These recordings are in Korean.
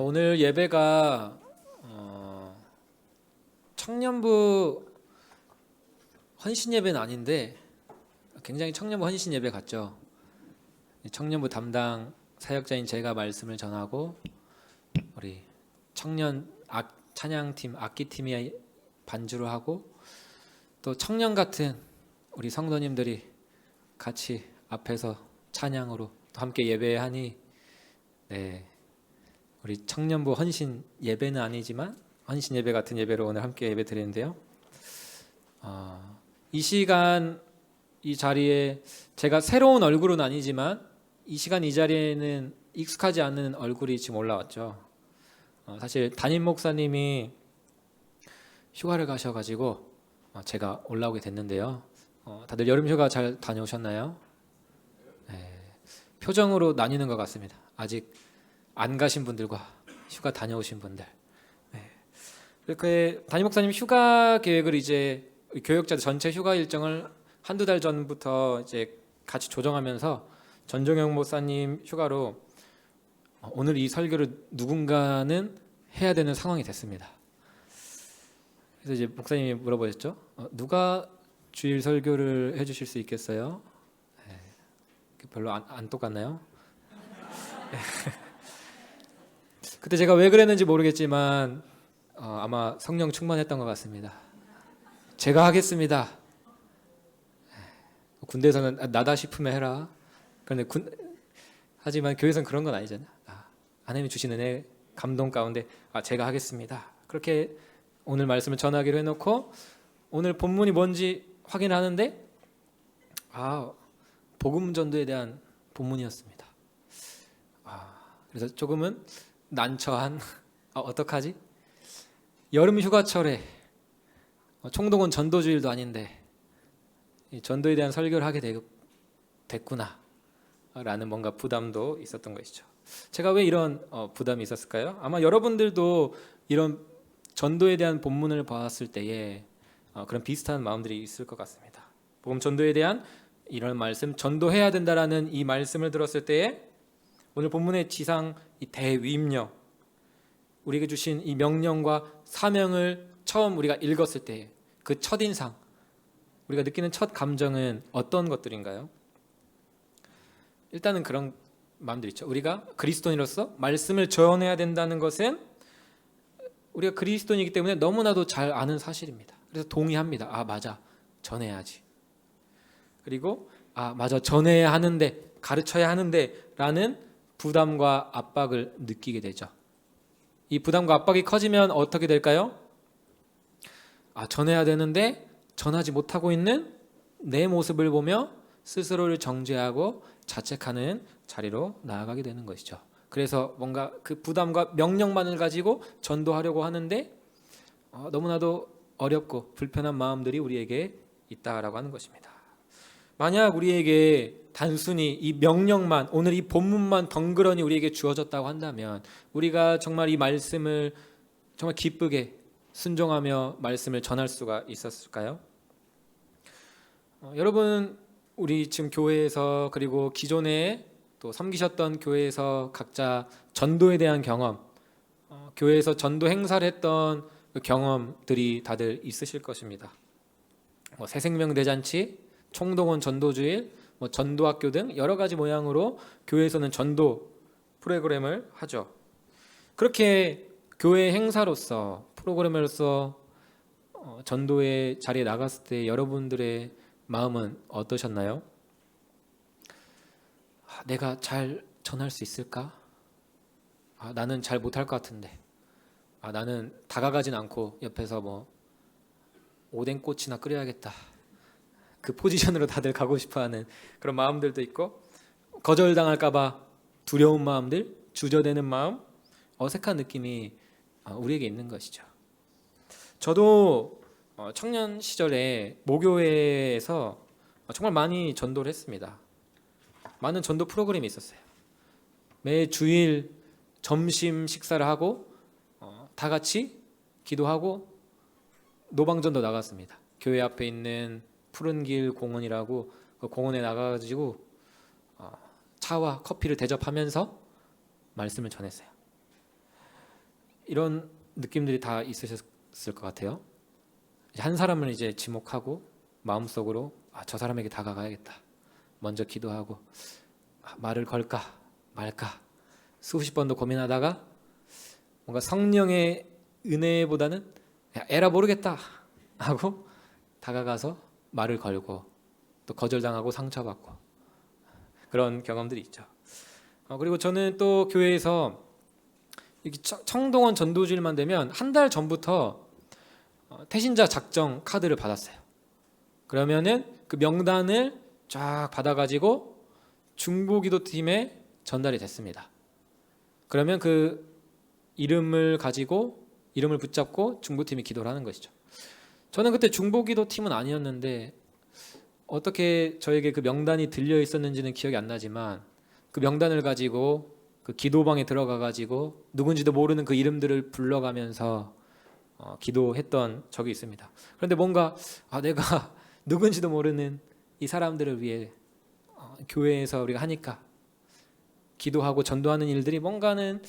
오늘 예배가 청년부 헌신 예배는 아닌데 굉장히 청년부 헌신 예배 같죠. 청년부 담당 사역자인 제가 말씀을 전하고 우리 청년 찬양팀 악기팀이 반주를 하고 또 청년 같은 우리 성도님들이 같이 앞에서 찬양으로 또 함께 예배하니 우리 청년부 헌신 예배는 아니지만 헌신 예배 같은 예배로 오늘 함께 예배 드리는데요. 이 시간 이 자리에 제가 새로운 얼굴은 아니지만 이 시간 이 자리에는 익숙하지 않은 얼굴이 지금 올라왔죠. 사실 담임 목사님이 휴가를 가셔가지고 제가 올라오게 됐는데요. 다들 여름 휴가 잘 다녀오셨나요? 표정으로 나뉘는 것 같습니다. 아직 안 가신 분들과 휴가 다녀오신 분들. 이렇게 담임 목사님 휴가 계획을 이제 교역자들 전체 휴가 일정을 한두 달 전부터 이제 같이 조정하면서 전종영 목사님 휴가로 오늘 이 설교를 누군가는 해야 되는 상황이 됐습니다. 그래서 이제 목사님이 물어보셨죠. 누가 주일 설교를 해주실 수 있겠어요? 별로 안 똑같나요? 그때 제가 왜 그랬는지 모르겠지만 아마 성령 충만했던 것 같습니다. 제가 하겠습니다. 군대에서는 나다 싶으면 해라. 그런데 하지만 교회에서는 그런 건 아니잖아요. 하나님이 주신 은혜 감동 가운데 제가 하겠습니다. 그렇게 오늘 말씀을 전하기로 해놓고 오늘 본문이 뭔지 확인하는데 복음 전도에 대한 본문이었습니다. 그래서 조금은 난처한 어떡하지? 여름 휴가철에 총동원 전도주일도 아닌데 전도에 대한 설교를 하게 됐구나 라는 뭔가 부담도 있었던 것이죠. 제가 왜 이런 부담이 있었을까요? 아마 여러분들도 이런 전도에 대한 본문을 봤을 때에 그런 비슷한 마음들이 있을 것 같습니다. 복음 전도에 대한 이런 말씀, 전도해야 된다라는 이 말씀을 들었을 때에 오늘 본문의 지상 이 대위임령, 우리에게 주신 이 명령과 사명을 처음 우리가 읽었을 때 그 첫인상, 우리가 느끼는 첫 감정은 어떤 것들인가요? 일단은 그런 마음들 있죠. 우리가 그리스도인으로서 말씀을 전해야 된다는 것은 우리가 그리스도인이기 때문에 너무나도 잘 아는 사실입니다. 그래서 동의합니다. 맞아, 전해야지. 그리고 맞아, 전해야 하는데, 가르쳐야 하는데 라는 부담과 압박을 느끼게 되죠. 이 부담과 압박이 커지면 어떻게 될까요? 전해야 되는데 전하지 못하고 있는 내 모습을 보며 스스로를 정죄하고 자책하는 자리로 나아가게 되는 것이죠. 그래서 뭔가 그 부담과 명령만을 가지고 전도하려고 하는데 너무나도 어렵고 불편한 마음들이 우리에게 있다라고 하는 것입니다. 만약 우리에게 단순히 이 명령만, 오늘 이 본문만 덩그러니 우리에게 주어졌다고 한다면 우리가 정말 이 말씀을 정말 기쁘게 순종하며 말씀을 전할 수가 있었을까요? 여러분, 우리 지금 교회에서 그리고 기존에 또 섬기셨던 교회에서 각자 전도에 대한 경험, 교회에서 전도 행사를 했던 그 경험들이 다들 있으실 것입니다. 새생명 대잔치, 총동원 전도주일, 전도학교 등 여러 가지 모양으로 교회에서는 전도 프로그램을 하죠. 그렇게 교회 행사로서 프로그램으로서 전도의 자리에 나갔을 때 여러분들의 마음은 어떠셨나요? 내가 잘 전할 수 있을까? 나는 잘 못할 것 같은데. 나는 다가가진 않고 옆에서 오뎅꼬치나 끓여야겠다. 그 포지션으로 다들 가고 싶어하는 그런 마음들도 있고, 거절당할까봐 두려운 마음들, 주저되는 마음, 어색한 느낌이 우리에게 있는 것이죠. 저도 청년 시절에 모교회에서 정말 많이 전도를 했습니다. 많은 전도 프로그램이 있었어요. 매 주일 점심 식사를 하고 다 같이 기도하고 노방전도 나갔습니다. 교회 앞에 있는 푸른길 공원이라고 그 공원에 나가가지고 차와 커피를 대접하면서 말씀을 전했어요. 이런 느낌들이 다 있으셨을 것 같아요. 한 사람을 이제 지목하고 마음속으로 저 사람에게 다가가야겠다. 먼저 기도하고 말을 걸까 말까 수십 번도 고민하다가 뭔가 성령의 은혜보다는 에라 모르겠다 하고 다가가서 말을 걸고 또 거절당하고 상처받고 그런 경험들이 있죠. 그리고 저는 또 교회에서 청동원 전도주일만 되면 한 달 전부터 태신자 작정 카드를 받았어요. 그러면은 그 명단을 쫙 받아가지고 중보기도팀에 전달이 됐습니다. 그러면 그 이름을 붙잡고 중보팀이 기도를 하는 것이죠. 저는 그때 중보기도팀은 아니었는데 어떻게 저에게 그 명단이 들려 있었는지는 기억이 안 나지만 그 명단을 가지고 그 기도방에 들어가 가지고 누군지도 모르는 그 이름들을 불러가면서 기도했던 적이 있습니다. 그런데 뭔가 내가 누군지도 모르는 이 사람들을 위해 교회에서 우리가 하니까 기도하고 전도하는 일들이 뭔가는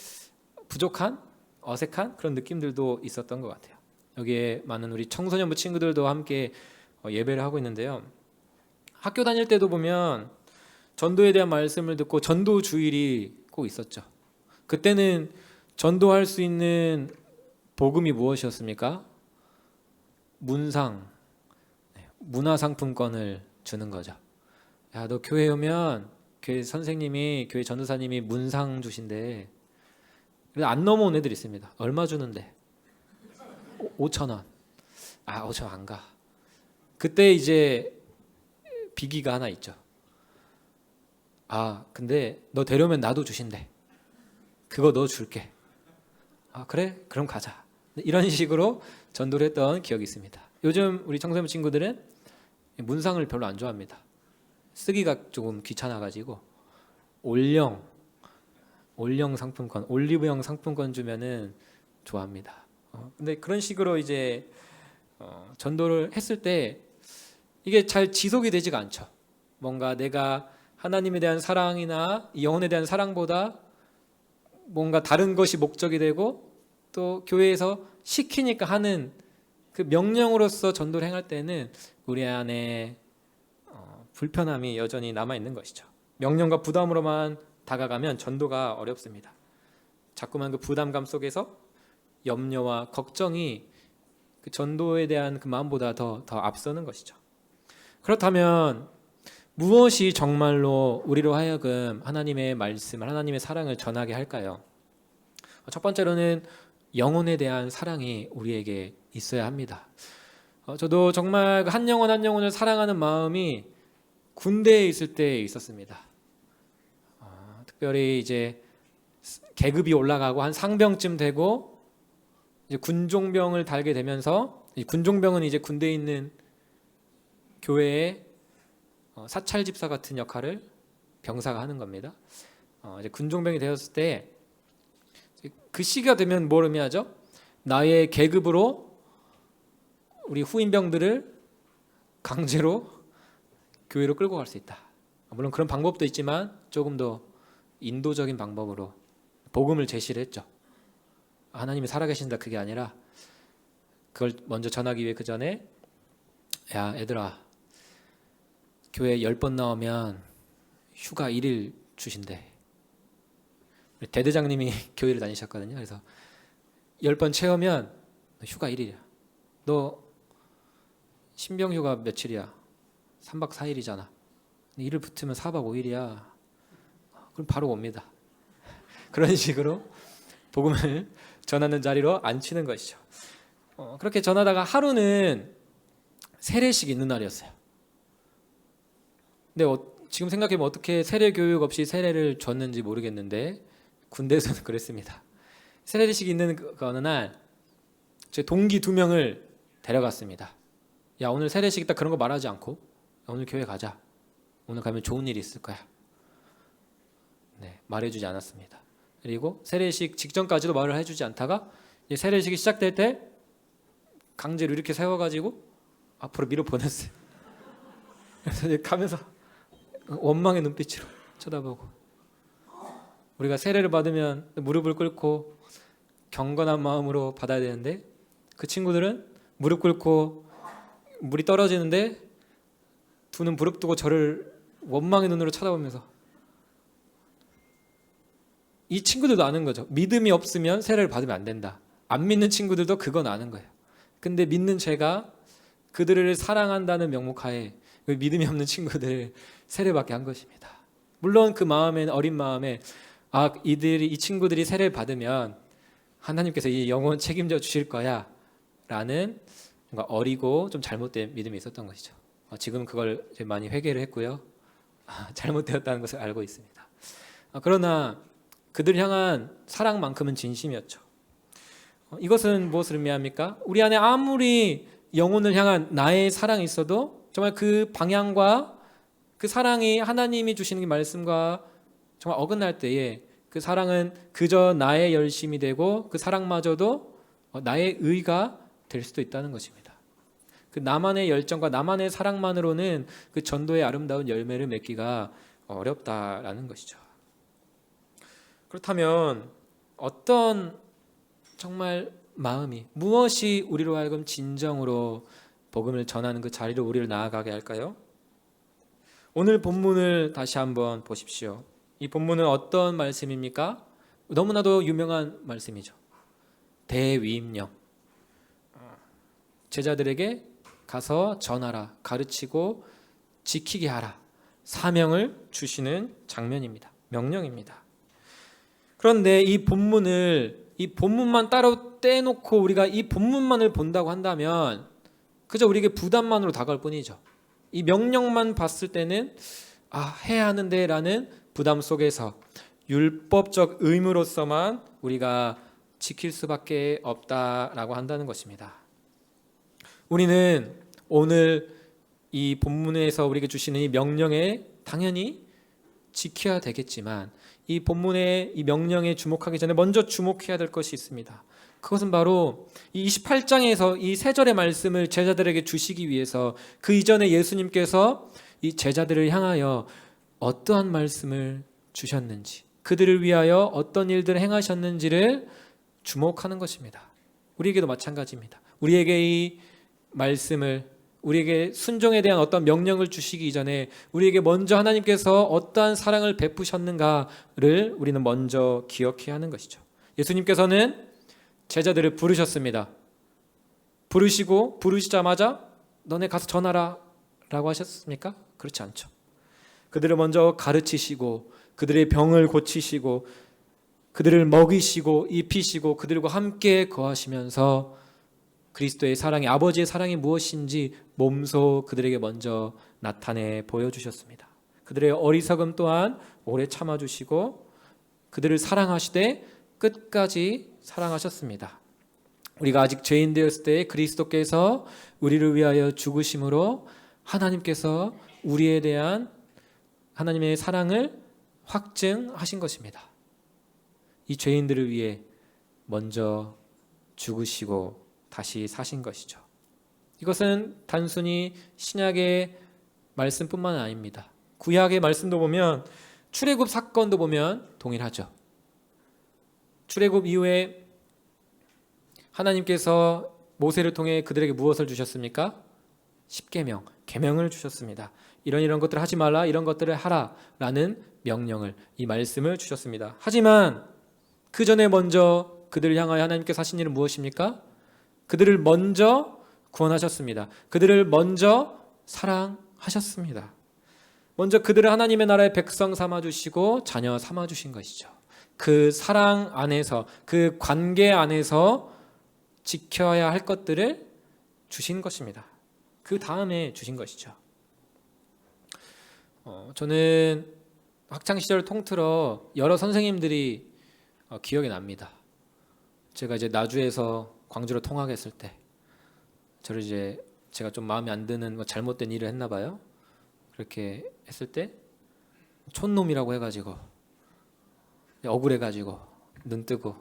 부족한 어색한 그런 느낌들도 있었던 것 같아요. 여기에 많은 우리 청소년부 친구들도 함께 예배를 하고 있는데요. 학교 다닐 때도 보면 전도에 대한 말씀을 듣고 전도 주일이 꼭 있었죠. 그때는 전도할 수 있는 복음이 무엇이었습니까? 문화상품권을 주는 거죠. 야, 너 교회 오면 교회 선생님이 교회 전도사님이 문상 주신대. 안 넘어온 애들 있습니다. 얼마 주는데? 5,000원. 5,000원 안 가. 그때 이제 비기가 하나 있죠. 근데 너 데려오면 나도 주신대. 그거 너 줄게. 그래? 그럼 가자. 이런 식으로 전도를 했던 기억이 있습니다. 요즘 우리 청소년 친구들은 문상을 별로 안 좋아합니다. 쓰기가 조금 귀찮아가지고 올영 상품권, 올리브영 상품권 주면은 좋아합니다. 근데 그런 식으로 이제 전도를 했을 때 이게 잘 지속이 되지가 않죠. 뭔가 내가 하나님에 대한 사랑이나 영혼에 대한 사랑보다 뭔가 다른 것이 목적이 되고 또 교회에서 시키니까 하는 그 명령으로서 전도를 행할 때는 우리 안에 불편함이 여전히 남아있는 것이죠. 명령과 부담으로만 다가가면 전도가 어렵습니다. 자꾸만 그 부담감 속에서 염려와 걱정이 그 전도에 대한 그 마음보다 더 앞서는 것이죠. 그렇다면 무엇이 정말로 우리로 하여금 하나님의 말씀을, 하나님의 사랑을 전하게 할까요? 첫 번째로는 영혼에 대한 사랑이 우리에게 있어야 합니다. 저도 정말 한 영혼 한 영혼을 사랑하는 마음이 군대에 있을 때 있었습니다. 특별히 이제 계급이 올라가고 한 상병쯤 되고 이제 군종병을 달게 되면서, 군종병은 이제 군대에 있는 교회의 사찰 집사 같은 역할을 병사가 하는 겁니다. 이제 군종병이 되었을 때 그 시기가 되면 뭘 의미하죠? 나의 계급으로 우리 후임병들을 강제로 교회로 끌고 갈 수 있다. 물론 그런 방법도 있지만 조금 더 인도적인 방법으로 복음을 제시를 했죠. 하나님이 살아계신다 그게 아니라 그걸 먼저 전하기 위해 그 전에 야 얘들아 교회 10번 나오면 휴가 1일 주신대. 대대장님이 교회를 다니셨거든요. 그래서 10번 채우면 휴가 1일이야. 너 신병휴가 며칠이야? 3박 4일이잖아. 1일 붙으면 4박 5일이야. 그럼 바로 옵니다. 그런 식으로 복음을 전하는 자리로 앉히는 것이죠. 그렇게 전하다가 하루는 세례식 있는 날이었어요. 근데 지금 생각해보면 어떻게 세례 교육 없이 세례를 줬는지 모르겠는데 군대에서는 그랬습니다. 세례식 있는 그 어느 날 제 동기 2명을 데려갔습니다. 야 오늘 세례식 있다 그런 거 말하지 않고 오늘 교회 가자. 오늘 가면 좋은 일이 있을 거야. 네, 말해주지 않았습니다. 그리고 세례식 직전까지도 말을 해주지 않다가 이제 세례식이 시작될 때 강제로 이렇게 세워가지고 앞으로 밀어 보냈어요. 그래서 가면서 원망의 눈빛으로 쳐다보고 우리가 세례를 받으면 무릎을 꿇고 경건한 마음으로 받아야 되는데 그 친구들은 무릎 꿇고 물이 떨어지는데 두 눈 부릅뜨고 저를 원망의 눈으로 쳐다보면서, 이 친구들도 아는 거죠. 믿음이 없으면 세례를 받으면 안 된다. 안 믿는 친구들도 그건 아는 거예요. 근데 믿는 제가 그들을 사랑한다는 명목하에 그 믿음이 없는 친구들 세례받게 한 것입니다. 물론 그 마음에, 어린 마음에, 이 친구들이 세례를 받으면 하나님께서 이 영혼 책임져 주실 거야 라는 뭔가 어리고 좀 잘못된 믿음이 있었던 것이죠. 지금 그걸 많이 회개를 했고요. 잘못되었다는 것을 알고 있습니다. 그러나 그들 향한 사랑만큼은 진심이었죠. 이것은 무엇을 의미합니까? 우리 안에 아무리 영혼을 향한 나의 사랑이 있어도 정말 그 방향과 그 사랑이 하나님이 주시는 말씀과 정말 어긋날 때에 그 사랑은 그저 나의 열심이 되고 그 사랑마저도 나의 의가 될 수도 있다는 것입니다. 그 나만의 열정과 나만의 사랑만으로는 그 전도의 아름다운 열매를 맺기가 어렵다라는 것이죠. 그렇다면 어떤 정말 마음이, 무엇이 우리로 하여금 진정으로 복음을 전하는 그 자리로 우리를 나아가게 할까요? 오늘 본문을 다시 한번 보십시오. 이 본문은 어떤 말씀입니까? 너무나도 유명한 말씀이죠. 대위임령. 제자들에게 가서 전하라, 가르치고 지키게 하라, 사명을 주시는 장면입니다. 명령입니다. 그런데 이 본문만 따로 떼놓고 우리가 이 본문만을 본다고 한다면 그저 우리에게 부담만으로 다가올 뿐이죠. 이 명령만 봤을 때는 해야 하는데 라는 부담 속에서 율법적 의무로서만 우리가 지킬 수밖에 없다라고 한다는 것입니다. 우리는 오늘 이 본문에서 우리에게 주시는 이 명령에 당연히 지켜야 되겠지만 이 본문의 이 명령에 주목하기 전에 먼저 주목해야 될 것이 있습니다. 그것은 바로 이 28장에서 이 세 절의 말씀을 제자들에게 주시기 위해서 그 이전에 예수님께서 이 제자들을 향하여 어떠한 말씀을 주셨는지, 그들을 위하여 어떤 일들을 행하셨는지를 주목하는 것입니다. 우리에게도 마찬가지입니다. 우리에게 이 말씀을, 우리에게 순종에 대한 어떤 명령을 주시기 이전에 우리에게 먼저 하나님께서 어떠한 사랑을 베푸셨는가를 우리는 먼저 기억해야 하는 것이죠. 예수님께서는 제자들을 부르셨습니다. 부르시자마자 너네 가서 전하라 라고 하셨습니까? 그렇지 않죠. 그들을 먼저 가르치시고 그들의 병을 고치시고 그들을 먹이시고 입히시고 그들과 함께 거하시면서 그리스도의 사랑이, 아버지의 사랑이 무엇인지 몸소 그들에게 먼저 나타내 보여주셨습니다. 그들의 어리석음 또한 오래 참아주시고 그들을 사랑하시되 끝까지 사랑하셨습니다. 우리가 아직 죄인 되었을 때 그리스도께서 우리를 위하여 죽으심으로 하나님께서 우리에 대한 하나님의 사랑을 확증하신 것입니다. 이 죄인들을 위해 먼저 죽으시고 다시 사신 것이죠. 이것은 단순히 신약의 말씀뿐만 아닙니다. 구약의 말씀도 보면, 출애굽 사건도 보면 동일하죠. 출애굽 이후에 하나님께서 모세를 통해 그들에게 무엇을 주셨습니까? 십계명, 계명을 주셨습니다. 이런 것들을 하지 말라, 이런 것들을 하라 라는 명령을, 이 말씀을 주셨습니다. 하지만 그 전에 먼저 그들을 향하여 하나님께서 하신 일은 무엇입니까? 그들을 먼저 구원하셨습니다. 그들을 먼저 사랑하셨습니다. 먼저 그들을 하나님의 나라의 백성 삼아주시고 자녀 삼아주신 것이죠. 그 사랑 안에서, 그 관계 안에서 지켜야 할 것들을 주신 것입니다. 그 다음에 주신 것이죠. 저는 학창시절을 통틀어 여러 선생님들이 기억이 납니다. 제가 이제 나주에서 광주로 통학했을 때, 저를 이제 제가 좀 마음에 안 드는 잘못된 일을 했나 봐요. 그렇게 했을 때 촌놈이라고 해가지고 억울해가지고 눈 뜨고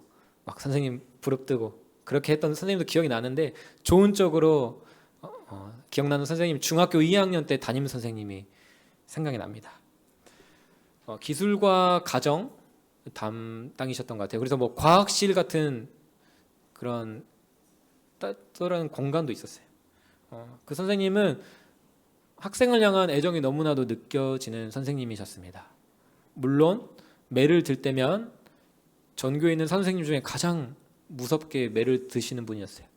막 선생님 부릅뜨고 그렇게 했던 선생님도 기억이 나는데, 좋은 쪽으로 기억나는 선생님이 중학교 2학년 때 담임 선생님이 생각이 납니다. 기술과 가정 담당이셨던 것 같아요. 그래서 뭐 과학실 같은 그런 다른 공간도 있었어요. 그 선생님은 학생을 향한 애정이 너무나도 느껴지는 선생님이셨습니다. 물론 매를 들 때면 전교에 있는 선생님 중에 가장 무섭게 매를 드시는 분이었어요.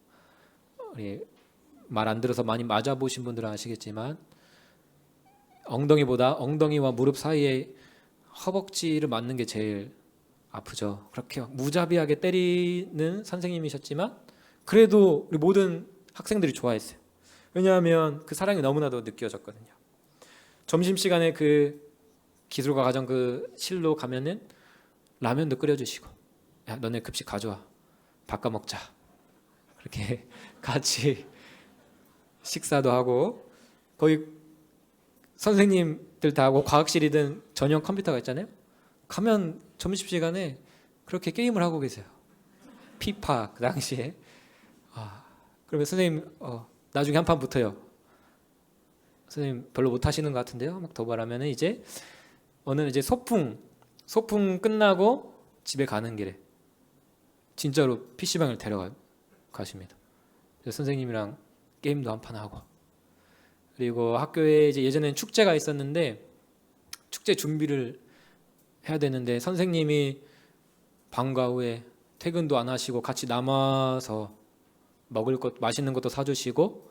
말 안 들어서 많이 맞아보신 분들은 아시겠지만 엉덩이와 무릎 사이에 허벅지를 맞는 게 제일 아프죠. 그렇게 무자비하게 때리는 선생님이셨지만 그래도 우리 모든 학생들이 좋아했어요. 왜냐하면 그 사랑이 너무나도 느껴졌거든요. 점심시간에 그 기술과 가정 그 실로 가면은 라면도 끓여주시고, 야 너네 급식 가져와, 바꿔 먹자, 그렇게 같이 식사도 하고, 거기 선생님들 다 하고 과학실이든 전용 컴퓨터가 있잖아요. 가면 점심시간에 그렇게 게임을 하고 계세요. 피파 그 당시에. 그러면 선생님 나중에 한 판 붙어요. 선생님 별로 못하시는 것 같은데요. 막 도발하면은 이제 어느 이제 소풍 끝나고 집에 가는 길에 진짜로 PC방을 데려가십니다. 선생님이랑 게임도 한 판 하고, 그리고 학교에 이제 예전에는 축제가 있었는데 축제 준비를 해야 되는데 선생님이 방과 후에 퇴근도 안 하시고 같이 남아서 먹을 것 맛있는 것도 사주시고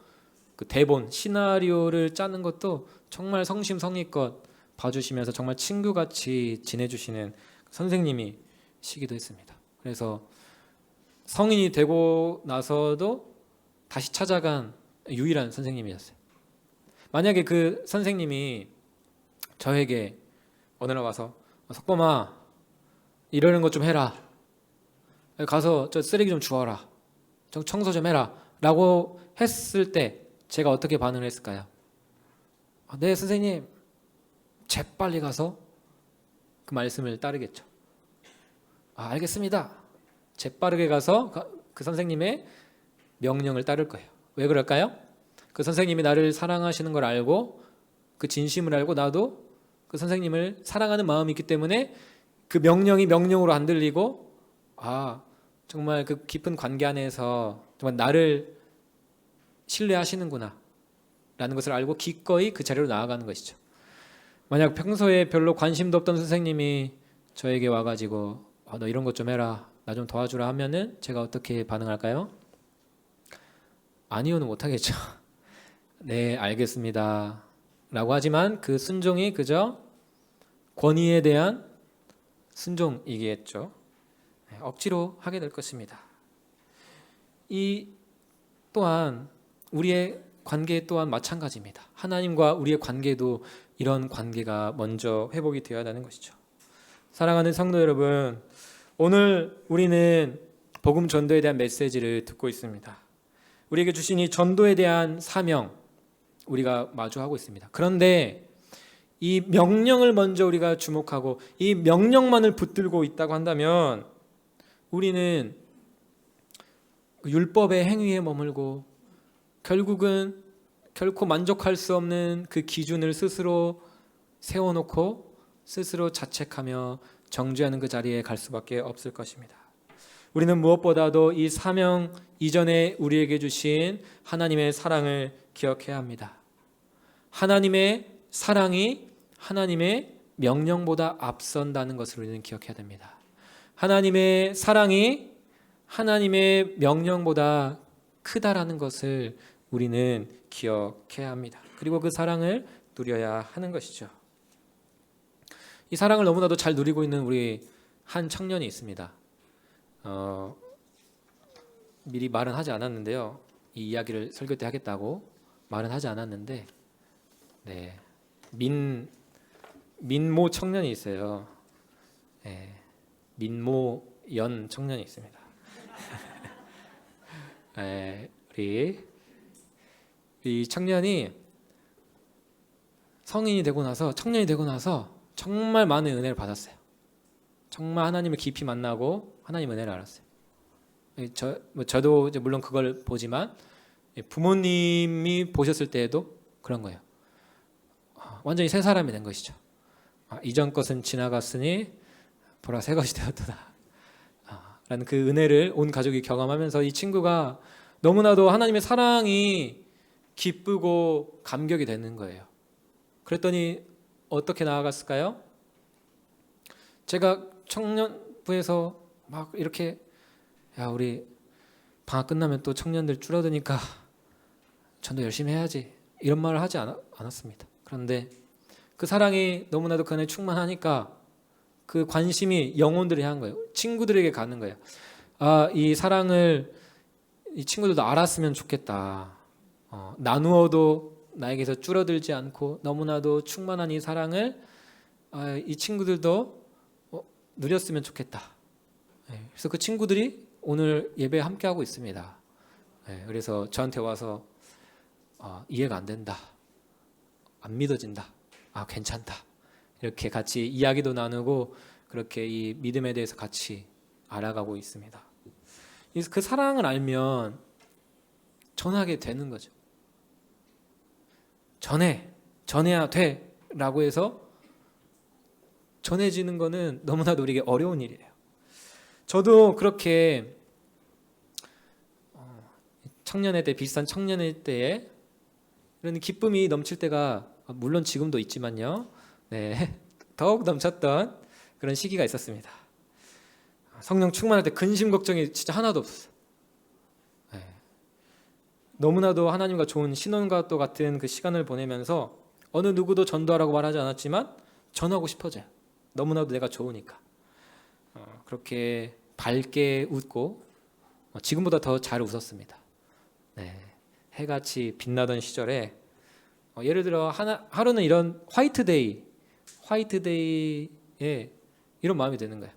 그 대본 시나리오를 짜는 것도 정말 성심성의껏 봐주시면서 정말 친구같이 지내주시는 선생님이시기도 했습니다. 그래서 성인이 되고 나서도 다시 찾아간 유일한 선생님이었어요. 만약에 그 선생님이 저에게 어느 날 와서 석범아 이러는 것 좀 해라, 가서 저 쓰레기 좀 주워라, 좀 청소 좀 해라 라고 했을 때 제가 어떻게 반응을 했을까요? 네 선생님, 재빨리 가서 그 말씀을 따르겠죠. 알겠습니다. 재빠르게 가서 그 선생님의 명령을 따를 거예요. 왜 그럴까요? 그 선생님이 나를 사랑하시는 걸 알고 그 진심을 알고 나도 그 선생님을 사랑하는 마음이 있기 때문에 그 명령이 명령으로 안 들리고 정말 그 깊은 관계 안에서 정말 나를 신뢰하시는구나 라는 것을 알고 기꺼이 그 자리로 나아가는 것이죠. 만약 평소에 별로 관심도 없던 선생님이 저에게 와가지고 너 이런 것 좀 해라, 나 좀 도와주라 하면은 제가 어떻게 반응할까요? 아니요는 못하겠죠. 네 알겠습니다 라고 하지만 그 순종이 그저 권위에 대한 순종이겠죠. 억지로 하게 될 것입니다. 이 또한 우리의 관계 또한 마찬가지입니다. 하나님과 우리의 관계도 이런 관계가 먼저 회복이 되어야 하는 것이죠. 사랑하는 성도 여러분, 오늘 우리는 복음 전도에 대한 메시지를 듣고 있습니다. 우리에게 주신 이 전도에 대한 사명 우리가 마주하고 있습니다. 그런데 이 명령을 먼저 우리가 주목하고 이 명령만을 붙들고 있다고 한다면 우리는 율법의 행위에 머물고 결국은 결코 만족할 수 없는 그 기준을 스스로 세워놓고 스스로 자책하며 정죄하는 그 자리에 갈 수밖에 없을 것입니다. 우리는 무엇보다도 이 사명 이전에 우리에게 주신 하나님의 사랑을 기억해야 합니다. 하나님의 사랑이 하나님의 명령보다 앞선다는 것을 우리는 기억해야 됩니다. 하나님의 사랑이 하나님의 명령보다 크다라는 것을 우리는 기억해야 합니다. 그리고 그 사랑을 누려야 하는 것이죠. 이 사랑을 너무나도 잘 누리고 있는 우리 한 청년이 있습니다. 미리 말은 하지 않았는데요. 이 이야기를 설교 때 하겠다고 말은 하지 않았는데, 네, 민모 청년이 있어요. 네, 민모연 청년이 있습니다. 네, 이 청년이 청년이 되고 나서 정말 많은 은혜를 받았어요. 정말 하나님을 깊이 만나고 하나님 은혜를 알았어요. 저도 이제 물론 그걸 보지만 부모님이 보셨을 때에도 그런 거예요. 완전히 새 사람이 된 것이죠. 이전 것은 지나갔으니 보라 새 것이 되었도다. 그 은혜를 온 가족이 경험하면서 이 친구가 너무나도 하나님의 사랑이 기쁘고 감격이 되는 거예요. 그랬더니 어떻게 나아갔을까요? 제가 청년부에서 막 이렇게 야 우리 방학 끝나면 또 청년들 줄어드니까 전도 열심히 해야지 이런 말을 하지 않았습니다. 그런데 그 사랑이 너무나도 그 안에 충만하니까 그 관심이 영혼들이 한 거예요. 친구들에게 가는 거예요. 이 사랑을 이 친구들도 알았으면 좋겠다. 나누어도 나에게서 줄어들지 않고 너무나도 충만한 이 사랑을 이 친구들도 누렸으면 좋겠다. 그래서 그 친구들이 오늘 예배 함께 하고 있습니다. 그래서 저한테 와서 이해가 안 된다, 안 믿어진다, 괜찮다 이렇게 같이 이야기도 나누고 그렇게 이 믿음에 대해서 같이 알아가고 있습니다. 그 사랑을 알면 전하게 되는 거죠. 전해야 돼라고 해서 전해지는 거는 너무나도 우리에게 어려운 일이에요. 저도 그렇게 청년의 때, 비슷한 청년의 때에 이런 기쁨이 넘칠 때가 물론 지금도 있지만요, 더욱 넘쳤던 그런 시기가 있었습니다. 성령 충만할 때 근심 걱정이 진짜 하나도 없었어요. 너무나도 하나님과 좋은 신혼과 또 같은 그 시간을 보내면서 어느 누구도 전도하라고 말하지 않았지만 전하고 싶어져요. 너무나도 내가 좋으니까. 그렇게 밝게 웃고 지금보다 더 잘 웃었습니다. 해같이 빛나던 시절에 예를 들어 하루는 이런 화이트데이에 이런 마음이 드는 거예요.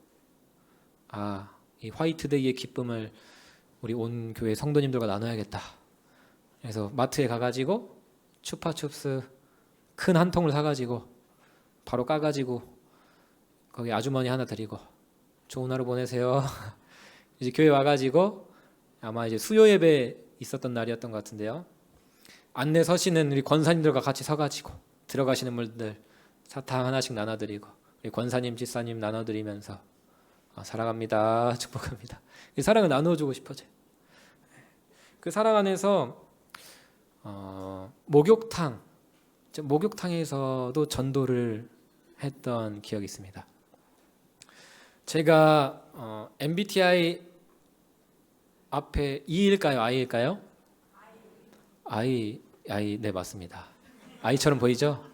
이 화이트데이의 기쁨을 우리 온 교회 성도님들과 나눠야겠다. 그래서 마트에 가가지고 추파춥스 큰 한 통을 사가지고 바로 까가지고 거기 아주머니 하나 드리고 좋은 하루 보내세요. 이제 교회 와가지고 아마 이제 수요 예배 있었던 날이었던 것 같은데요. 안내 서시는 우리 권사님들과 같이 서가지고 들어가시는 분들 사탕 하나씩 나눠드리고 우리 권사님, 집사님 나눠드리면서 사랑합니다, 축복합니다. 이 사랑을 나누어주고 싶어져요. 그 사랑 안에서 목욕탕에서도 전도를 했던 기억이 있습니다. 제가 MBTI 앞에 E일까요? I일까요? I, 네 맞습니다. I처럼 보이죠?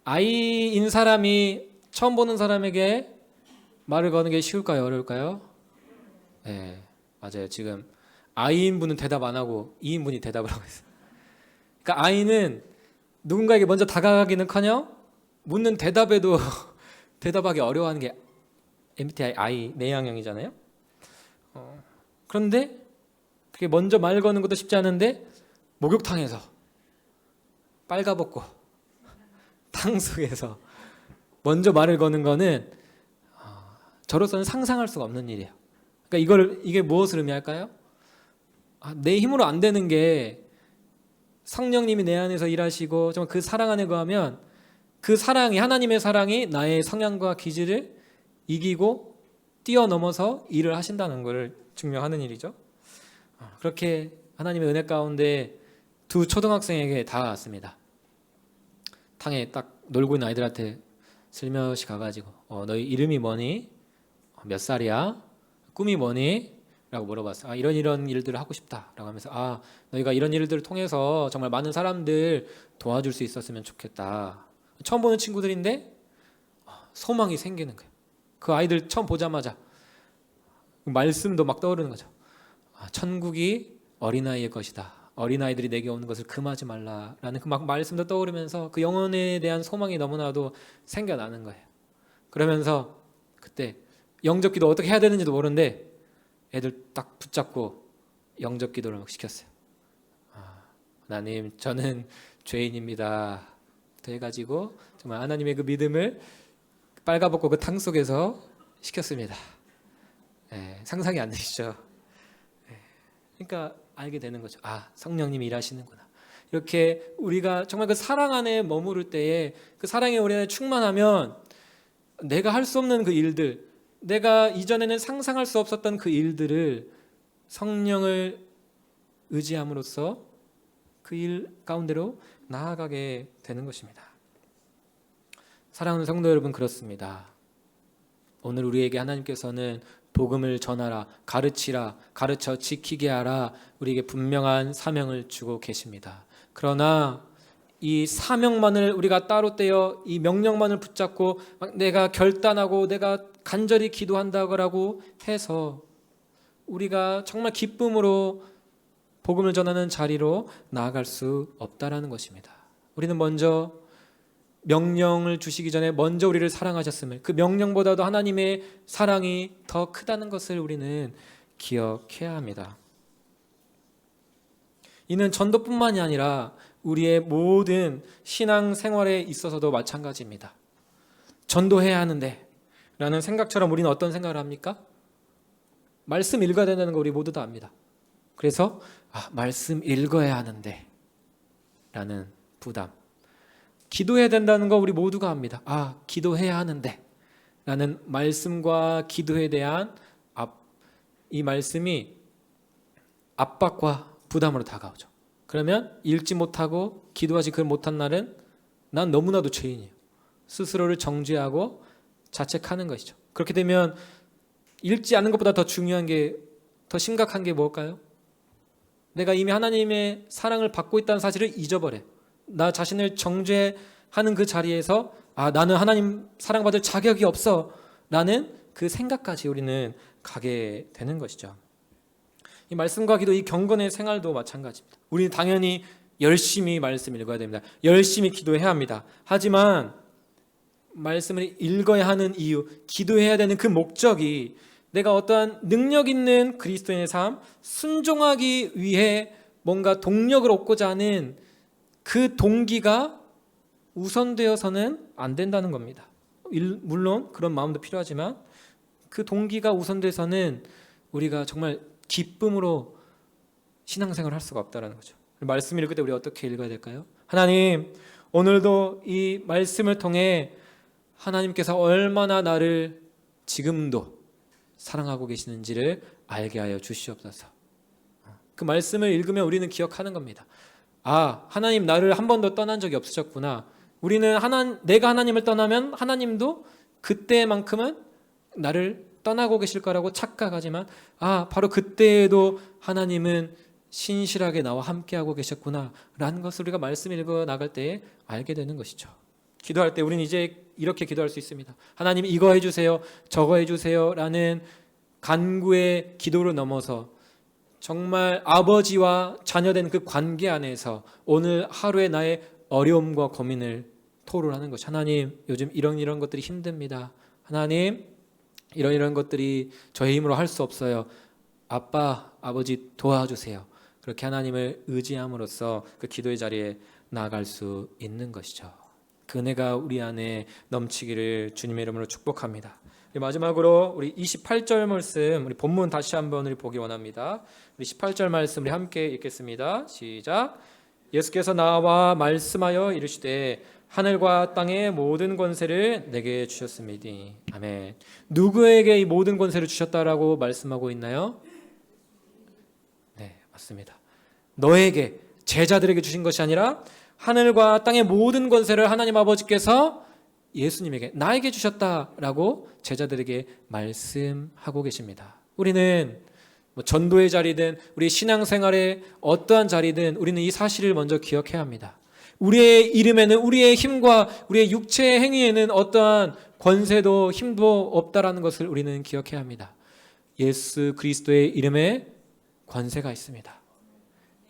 I인 사람이 처음 보는 사람에게 말을 거는 게 쉬울까요? 어려울까요? 맞아요. 지금 I인 분은 대답 안 하고 E인 분이 대답을 하고 있어요. 그러니까 I는 누군가에게 먼저 다가가기는커녕 묻는 대답에도 대답하기 어려워하는 게 MBTI I 내향형이잖아요. 그런데 그게 먼저 말 거는 것도 쉽지 않은데 목욕탕에서 빨가벗고 탕수에서 먼저 말을 거는 거는 저로서는 상상할 수가 없는 일이에요. 그러니까 이게 무엇을 의미할까요? 내 힘으로 안 되는 게 성령님이 내 안에서 일하시고 정말 그 사랑 안에 거하면 그 사랑이 하나님의 사랑이 나의 성향과 기질을 이기고 뛰어넘어서 일을 하신다는 것을 증명하는 일이죠. 그렇게 하나님의 은혜 가운데 두 초등학생에게 다가왔습니다. 탕에 딱 놀고 있는 아이들한테 슬며시 가가지고 너희 이름이 뭐니? 몇 살이야? 꿈이 뭐니? 라고 물어봤어요. 이런 일들을 하고 싶다 라고 하면서 너희가 이런 일들을 통해서 정말 많은 사람들 도와줄 수 있었으면 좋겠다. 처음 보는 친구들인데 소망이 생기는 거예요. 그 아이들 처음 보자마자 말씀도 막 떠오르는 거죠. 천국이 어린아이의 것이다. 어린아이들이 내게 오는 것을 금하지 말라라는 그 막 말씀도 떠오르면서 그 영혼에 대한 소망이 너무나도 생겨나는 거예요. 그러면서 그때 영접기도 어떻게 해야 되는지도 모르는데 애들 딱 붙잡고 영접기도를 막 시켰어요. 하나님, 저는 죄인입니다. 해가지고 정말 하나님의 그 믿음을 빨가벗고 그 탕 속에서 시켰습니다. 상상이 안 되시죠? 그러니까 알게 되는 거죠. 성령님이 일하시는구나. 이렇게 우리가 정말 그 사랑 안에 머무를 때에 그 사랑에 우리 안에 충만하면 내가 할 수 없는 그 일들, 내가 이전에는 상상할 수 없었던 그 일들을 성령을 의지함으로써 그 일 가운데로 나아가게 되는 것입니다. 사랑하는 성도 여러분, 그렇습니다. 오늘 우리에게 하나님께서는 복음을 전하라, 가르치라, 가르쳐 지키게 하라, 우리에게 분명한 사명을 주고 계십니다. 그러나 이 사명만을 우리가 따로 떼어 이 명령만을 붙잡고 내가 결단하고 내가 간절히 기도한다고 해서 우리가 정말 기쁨으로 복음을 전하는 자리로 나아갈 수 없다라는 것입니다. 우리는 먼저 명령을 주시기 전에 먼저 우리를 사랑하셨음을, 그 명령보다도 하나님의 사랑이 더 크다는 것을 우리는 기억해야 합니다. 이는 전도뿐만이 아니라 우리의 모든 신앙 생활에 있어서도 마찬가지입니다. 전도해야 하는데 라는 생각처럼 우리는 어떤 생각을 합니까? 말씀 읽어야 된다는 거 우리 모두 다 압니다. 그래서 말씀 읽어야 하는데 라는 부담, 기도해야 된다는 거 우리 모두가 압니다. 기도해야 하는데 라는 말씀과 기도에 대한 이 말씀이 압박과 부담으로 다가오죠. 그러면 읽지 못하고 기도하지 못한 날은 난 너무나도 죄인이에요. 스스로를 정죄하고 자책하는 것이죠. 그렇게 되면 읽지 않는 것보다 더 중요한 게, 더 심각한 게 뭘까요? 내가 이미 하나님의 사랑을 받고 있다는 사실을 잊어버려요. 나 자신을 정죄하는 그 자리에서 나는 하나님 사랑받을 자격이 없어 라는 그 생각까지 우리는 가게 되는 것이죠. 이 말씀과 기도, 이 경건의 생활도 마찬가지입니다. 우리는 당연히 열심히 말씀 읽어야 됩니다. 열심히 기도해야 합니다. 하지만 말씀을 읽어야 하는 이유, 기도해야 되는 그 목적이 내가 어떠한 능력 있는 그리스도인의 삶, 순종하기 위해 뭔가 동력을 얻고자 하는 그 동기가 우선되어서는 안 된다는 겁니다. 물론 그런 마음도 필요하지만 그 동기가 우선돼서는 우리가 정말 기쁨으로 신앙생활을 할 수가 없다는 거죠. 말씀 읽을 때 우리 어떻게 읽어야 될까요? 하나님, 오늘도 이 말씀을 통해 하나님께서 얼마나 나를 지금도 사랑하고 계시는지를 알게 하여 주시옵소서. 그 말씀을 읽으면 우리는 기억하는 겁니다. 하나님 나를 한 번도 떠난 적이 없으셨구나. 우리는 내가 하나님을 떠나면 하나님도 그때만큼은 나를 떠나고 계실 거라고 착각하지만 바로 그때에도 하나님은 신실하게 나와 함께하고 계셨구나 라는 것을 우리가 말씀 읽어 나갈 때 알게 되는 것이죠. 기도할 때 우리는 이제 이렇게 기도할 수 있습니다. 하나님 이거 해주세요, 저거 해주세요 라는 간구의 기도를 넘어서 정말 아버지와 자녀된 그 관계 안에서 오늘 하루의 나의 어려움과 고민을 토로하는 것이, 하나님 요즘 이런 것들이 힘듭니다. 하나님 이런 것들이 저의 힘으로 할 수 없어요. 아빠, 아버지 도와주세요. 그렇게 하나님을 의지함으로써 그 기도의 자리에 나아갈 수 있는 것이죠. 그 은혜가 우리 안에 넘치기를 주님의 이름으로 축복합니다. 마지막으로 우리 28절 말씀, 우리 본문 다시 한번 우리 보기 원합니다. 우리 18절 말씀 우리 함께 읽겠습니다. 시작. 예수께서 나와 말씀하여 이르시되 하늘과 땅의 모든 권세를 내게 주셨음이니. 아멘. 누구에게 이 모든 권세를 주셨다라고 말씀하고 있나요? 네, 맞습니다. 너에게, 제자들에게 주신 것이 아니라 하늘과 땅의 모든 권세를 하나님 아버지께서 예수님에게, 나에게 주셨다라고 제자들에게 말씀하고 계십니다. 우리는 전도의 자리든 우리 신앙생활의 어떠한 자리든 우리는 이 사실을 먼저 기억해야 합니다. 우리의 이름에는, 우리의 힘과 우리의 육체의 행위에는 어떠한 권세도 힘도 없다라는 것을 우리는 기억해야 합니다. 예수 그리스도의 이름에 권세가 있습니다.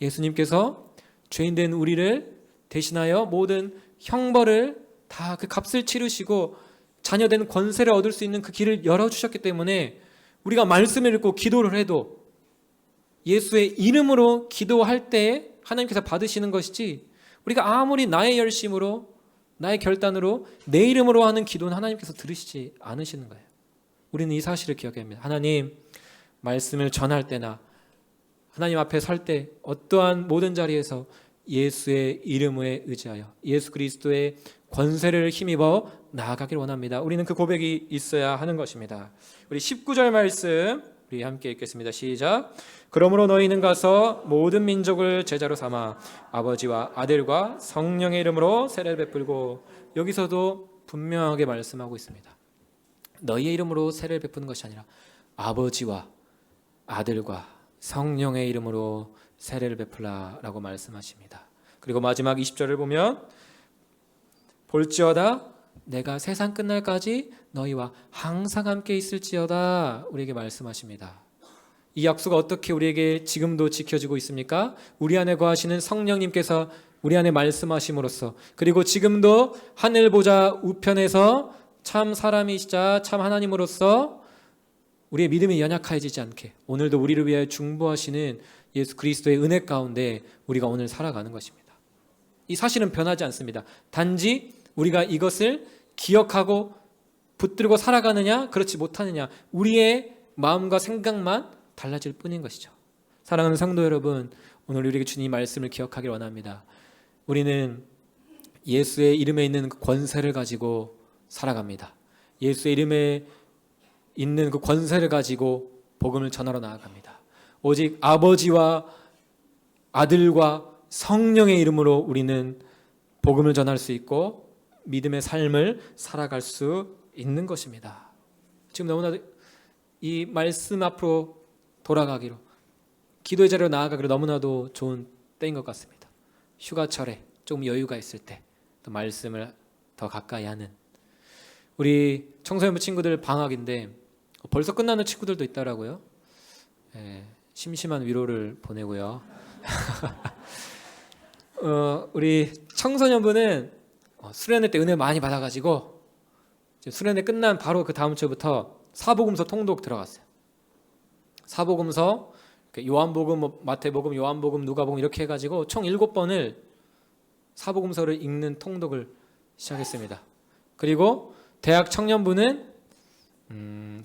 예수님께서 죄인된 우리를 대신하여 모든 형벌을 다 그 값을 치르시고 자녀된 권세를 얻을 수 있는 그 길을 열어주셨기 때문에 우리가 말씀을 읽고 기도를 해도 예수의 이름으로 기도할 때 하나님께서 받으시는 것이지, 우리가 아무리 나의 열심으로, 나의 결단으로, 내 이름으로 하는 기도는 하나님께서 들으시지 않으시는 거예요. 우리는 이 사실을 기억해야 합니다. 하나님, 말씀을 전할 때나 하나님 앞에 설 때 어떠한 모든 자리에서 예수의 이름에 의지하여 예수 그리스도의 권세를 힘입어 나아가길 원합니다. 우리는 그 고백이 있어야 하는 것입니다. 우리 19절 말씀 우리 함께 읽겠습니다. 시작. 그러므로 너희는 가서 모든 민족을 제자로 삼아 아버지와 아들과 성령의 이름으로 세례를 베풀고, 여기서도 분명하게 말씀하고 있습니다. 너희의 이름으로 세례를 베푸는 것이 아니라 아버지와 아들과 성령의 이름으로 세례를 베풀라라고 말씀하십니다. 그리고 마지막 20절을 보면 볼지어다 내가 세상 끝날까지 너희와 항상 함께 있을지어다 우리에게 말씀하십니다. 이 약속은 어떻게 우리에게 지금도 지켜지고 있습니까? 우리 안에 거하시는 성령님께서 우리 안에 말씀하심으로써, 그리고 지금도 하늘 보좌 우편에서 참 사람이시자 참 하나님으로서 우리의 믿음이 연약해지지 않게 오늘도 우리를 위하여 중보하시는 예수 그리스도의 은혜 가운데 우리가 오늘 살아가는 것입니다. 이 사실은 변하지 않습니다. 단지 우리가 이것을 기억하고 붙들고 살아가느냐 그렇지 못하느냐, 우리의 마음과 생각만 달라질 뿐인 것이죠. 사랑하는 성도 여러분, 오늘 우리에게 주님 말씀을 기억하길 원합니다. 우리는 예수의 이름에 있는 그 권세를 가지고 살아갑니다. 예수의 이름에 있는 그 권세를 가지고 복음을 전하러 나아갑니다. 오직 아버지와 아들과 성령의 이름으로 우리는 복음을 전할 수 있고 믿음의 삶을 살아갈 수 있는 것입니다. 지금 너무나도 이 말씀 앞으로 돌아가기로, 기도의 자리로 나아가기로 너무나도 좋은 때인 것 같습니다. 휴가철에 조금 여유가 있을 때 또 말씀을 더 가까이 하는, 우리 청소년부 친구들 방학인데 벌써 끝나는 친구들도 있더라고요. 심심한 위로를 보내고요. 우리 청소년부는 수련회 때 은혜 많이 받아가지고 수련회 끝난 바로 그 다음 주부터 사복음서 통독 들어갔어요. 사복음서, 요한복음, 마태복음, 요한복음, 누가복음 이렇게 해가지고 총 7번을 사복음서를 읽는 통독을 시작했습니다. 그리고 대학 청년부는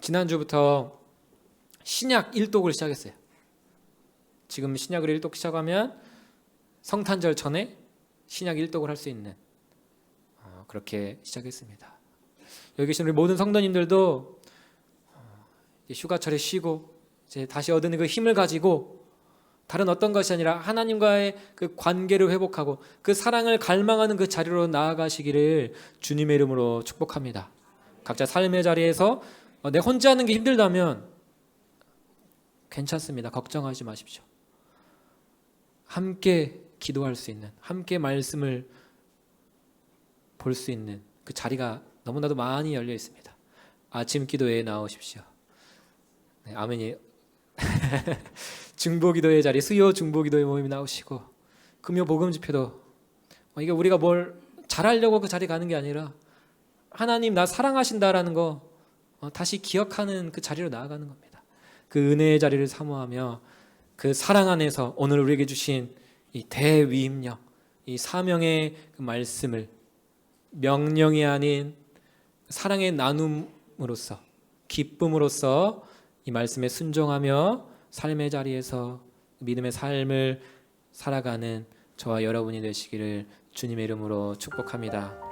지난주부터 신약 1독을 시작했어요. 지금 신약을 1독 시작하면 성탄절 전에 신약 1독을 할 수 있는, 그렇게 시작했습니다. 여기 계신 우리 모든 성도님들도 휴가철에 쉬고 이제 다시 얻은 그 힘을 가지고 다른 어떤 것이 아니라 하나님과의 그 관계를 회복하고 그 사랑을 갈망하는 그 자리로 나아가시기를 주님의 이름으로 축복합니다. 각자 삶의 자리에서 내 혼자 하는 게 힘들다면 괜찮습니다. 걱정하지 마십시오. 함께 기도할 수 있는, 함께 말씀을 볼 수 있는 그 자리가 너무나도 많이 열려 있습니다. 아침 기도회에 나오십시오. 네, 아멘이. 중보기도의 자리, 수요 중보기도의 모임에 나오시고, 금요 복음 집회도 이게 우리가 뭘 잘하려고 그 자리 가는 게 아니라 하나님 나 사랑하신다라는 거 다시 기억하는 그 자리로 나아가는 겁니다. 그 은혜의 자리를 사모하며 그 사랑 안에서 오늘 우리에게 주신 이 대위임령, 이 사명의 그 말씀을 명령이 아닌 사랑의 나눔으로써, 기쁨으로써 이 말씀에 순종하며 삶의 자리에서 믿음의 삶을 살아가는 저와 여러분이 되시기를 주님의 이름으로 축복합니다.